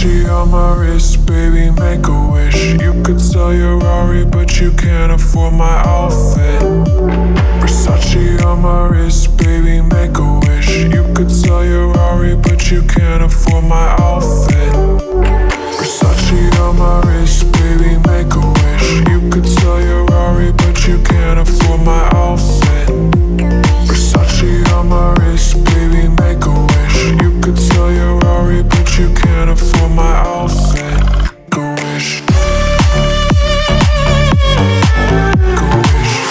Versace on my wrist, baby, make a wish. You could sell your Rari, but you can't afford my outfit. Versace on my wrist, baby, make a wish. You could sell your Rari, but you can't afford my outfit. Versace on my wrist, baby, make a wish. You could sell your Rari, but you can't afford my outfit. Versace on my wrist, baby, make a wish. You could sell your Rari, but you can't afford my outfit. Go wish. Go wish. Go wish.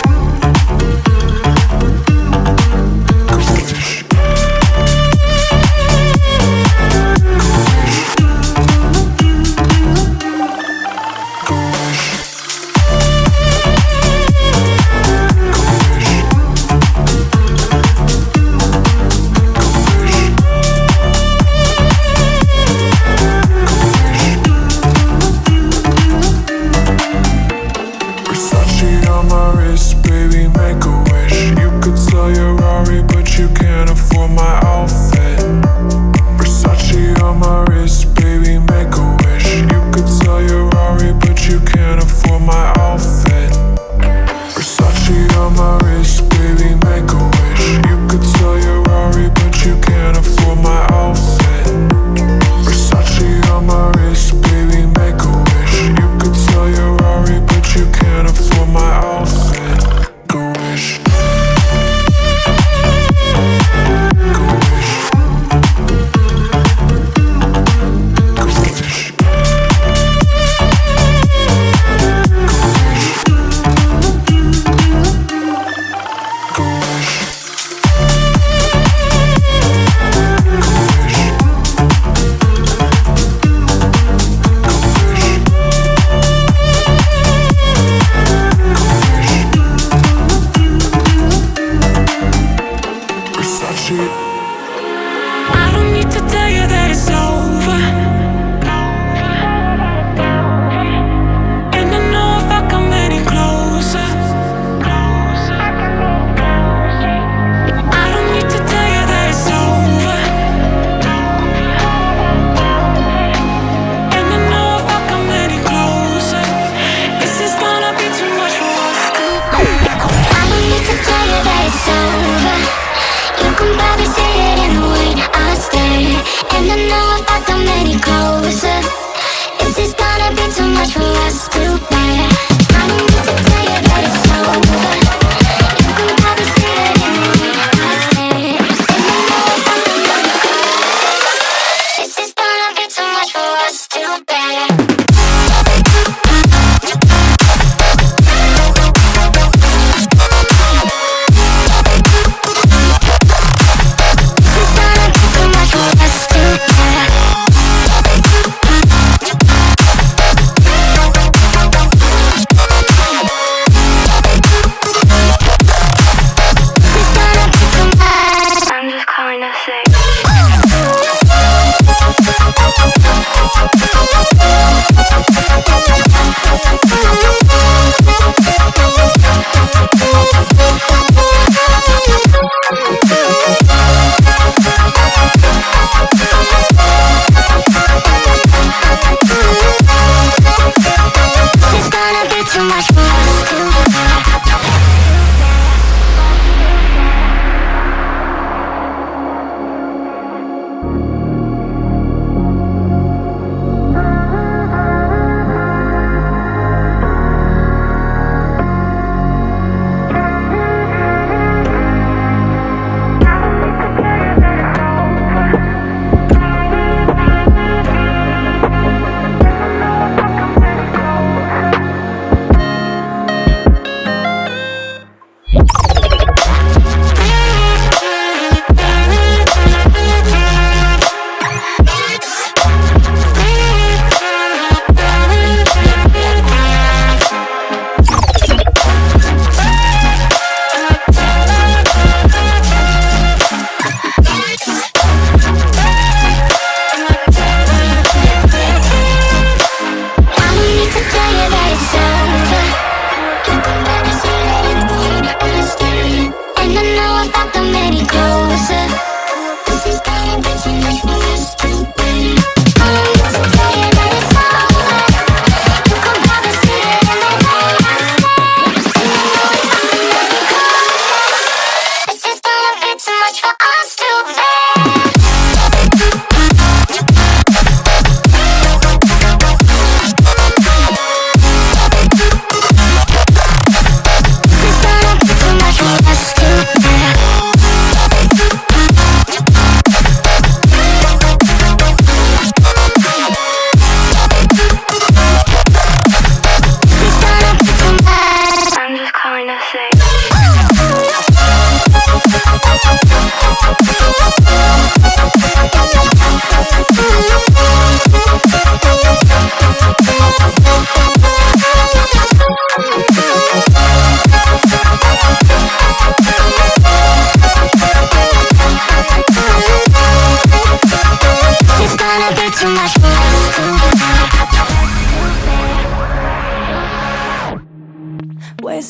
Go wish. Versace on my wrist, baby, make a wish. You could sell your Rari, but you can't afford my outfit. Versace on my wrist, baby, make a wish. You could sell your Rari, but you can't afford my outfit. Versace on my wrist, baby, make a wish. You could sell your Rari, but you can't afford my outfit. Versace on my wrist, baby, make a wish. You could sell your Rari, but you can't afford my outfit. Go wish. Go wish. Go wish. Go wish. Versace. I don't need to tell you that it's over. And I know if I come any closer. I don't need to tell you that it's over. And I know if I come any closer, this is gonna be too much for us to bear. I don't need to tell you that it's over. You can probably see it in the way I stare. And I know if I come any closer, this is gonna be too much for us to bear. I don't need to tell you that it's over. You can probably see it in the way I stare. And I know if I come any closer, this is gonna be too much for us to bear.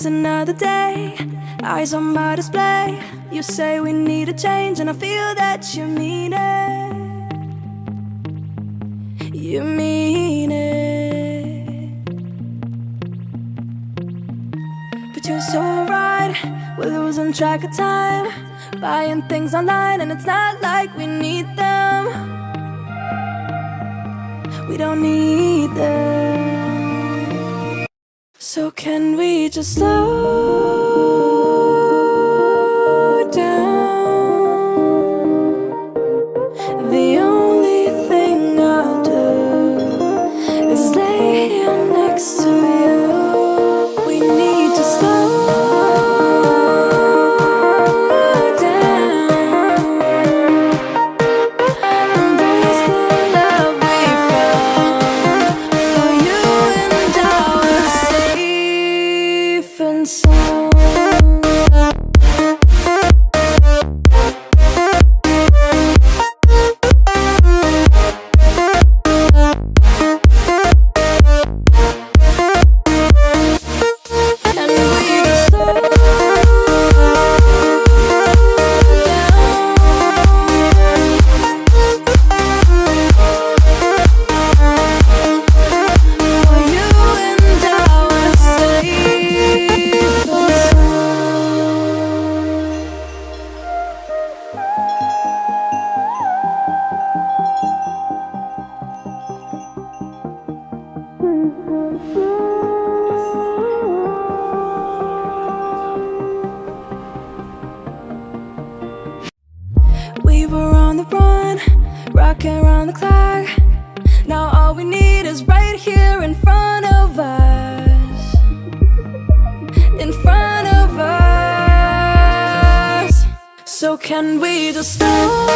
It's another day, eyes on my display. You say we need a change, and I feel that you mean it. You mean it. But you're so right, we're losing track of time, buying things online, and it's not like we need them. We don't need them. So can we just slow down? The only thing I'll do is lay here next to you. We need to slow down. Embrace the love we found. For you and I are safe and sound. And we just slow down. For you and I are safe and we were on the run, rocking around the clock. Now all we need is right here in front of us. In front of us. So can we just slow